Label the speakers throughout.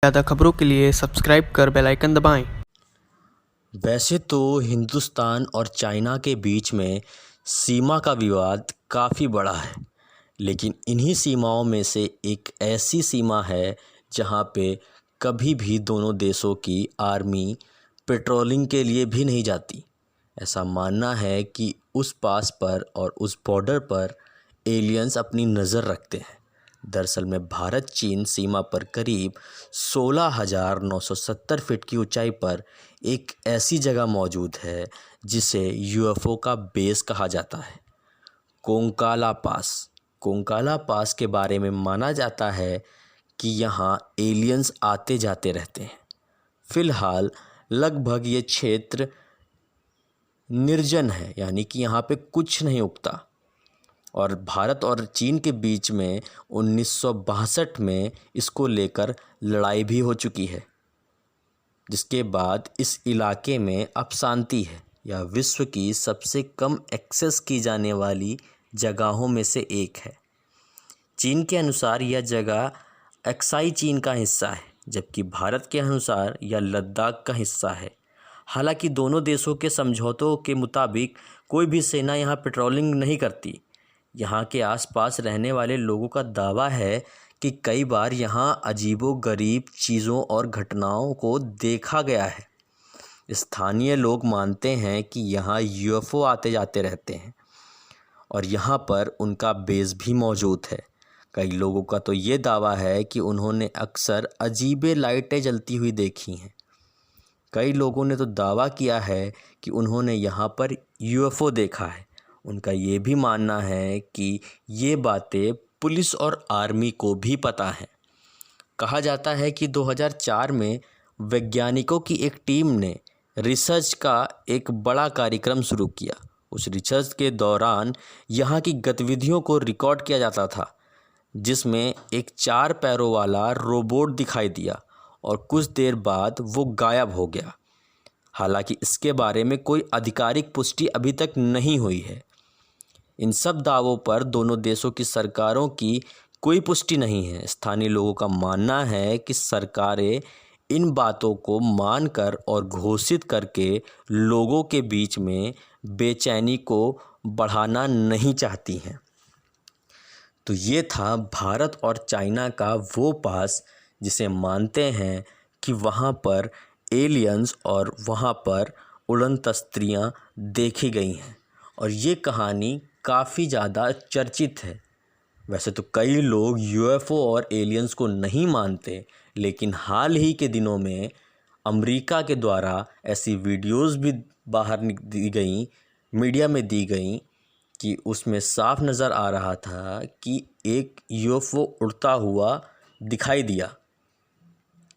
Speaker 1: ज़्यादा खबरों के लिए सब्सक्राइब कर बेल आइकन दबाएं।
Speaker 2: वैसे तो हिंदुस्तान और चाइना के बीच में सीमा का विवाद काफ़ी बड़ा है, लेकिन इन्हीं सीमाओं में से एक ऐसी सीमा है जहां पे कभी भी दोनों देशों की आर्मी पेट्रोलिंग के लिए भी नहीं जाती। ऐसा मानना है कि उस पास पर और उस बॉर्डर पर एलियंस अपनी नज़र रखते हैं। दरअसल में भारत चीन सीमा पर करीब 16,970 फीट की ऊंचाई पर एक ऐसी जगह मौजूद है जिसे यूएफओ का बेस कहा जाता है, कोंकाला पास। कोंकाला पास के बारे में माना जाता है कि यहाँ एलियंस आते जाते रहते हैं। फिलहाल लगभग ये क्षेत्र निर्जन है, यानी कि यहाँ पे कुछ नहीं उगता। और भारत और चीन के बीच में 1962 में इसको लेकर लड़ाई भी हो चुकी है, जिसके बाद इस इलाके में अब शांति है। यह विश्व की सबसे कम एक्सेस की जाने वाली जगहों में से एक है। चीन के अनुसार यह जगह अक्साई चीन का हिस्सा है, जबकि भारत के अनुसार यह लद्दाख का हिस्सा है। हालांकि दोनों देशों के समझौतों के मुताबिक कोई भी सेना यहाँ पेट्रोलिंग नहीं करती। यहाँ के आसपास रहने वाले लोगों का दावा है कि कई बार यहाँ अजीबोगरीब चीज़ों और घटनाओं को देखा गया है। स्थानीय लोग मानते हैं कि यहाँ यूएफओ आते जाते रहते हैं और यहाँ पर उनका बेस भी मौजूद है। कई लोगों का तो ये दावा है कि उन्होंने अक्सर अजीबे लाइटें जलती हुई देखी हैं। कई लोगों ने तो दावा किया है कि उन्होंने यहाँ पर यूएफओ देखा है। उनका ये भी मानना है कि ये बातें पुलिस और आर्मी को भी पता है। कहा जाता है कि 2004 में वैज्ञानिकों की एक टीम ने रिसर्च का एक बड़ा कार्यक्रम शुरू किया। उस रिसर्च के दौरान यहाँ की गतिविधियों को रिकॉर्ड किया जाता था, जिसमें एक 4 पैरों वाला रोबोट दिखाई दिया और कुछ देर बाद वो गायब हो गया। हालांकि इसके बारे में कोई आधिकारिक पुष्टि अभी तक नहीं हुई है। इन सब दावों पर दोनों देशों की सरकारों की कोई पुष्टि नहीं है। स्थानीय लोगों का मानना है कि सरकारें इन बातों को मानकर और घोषित करके लोगों के बीच में बेचैनी को बढ़ाना नहीं चाहती हैं। तो ये था भारत और चाइना का वो पास जिसे मानते हैं कि वहाँ पर एलियंस और वहाँ पर उड़न तस्त्रियाँ देखी गई हैं, और ये कहानी काफ़ी ज़्यादा चर्चित है। वैसे तो कई लोग यूएफओ और एलियंस को नहीं मानते, लेकिन हाल ही के दिनों में अमेरिका के द्वारा ऐसी वीडियोस भी बाहर दी गई, मीडिया में दी गई, कि उसमें साफ नज़र आ रहा था कि एक यूएफओ उड़ता हुआ दिखाई दिया।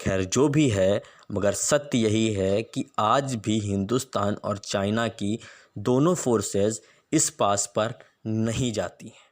Speaker 2: खैर जो भी है, मगर सत्य यही है कि आज भी हिंदुस्तान और चाइना की दोनों फोर्सेस इस पास पर नहीं जाती हैं।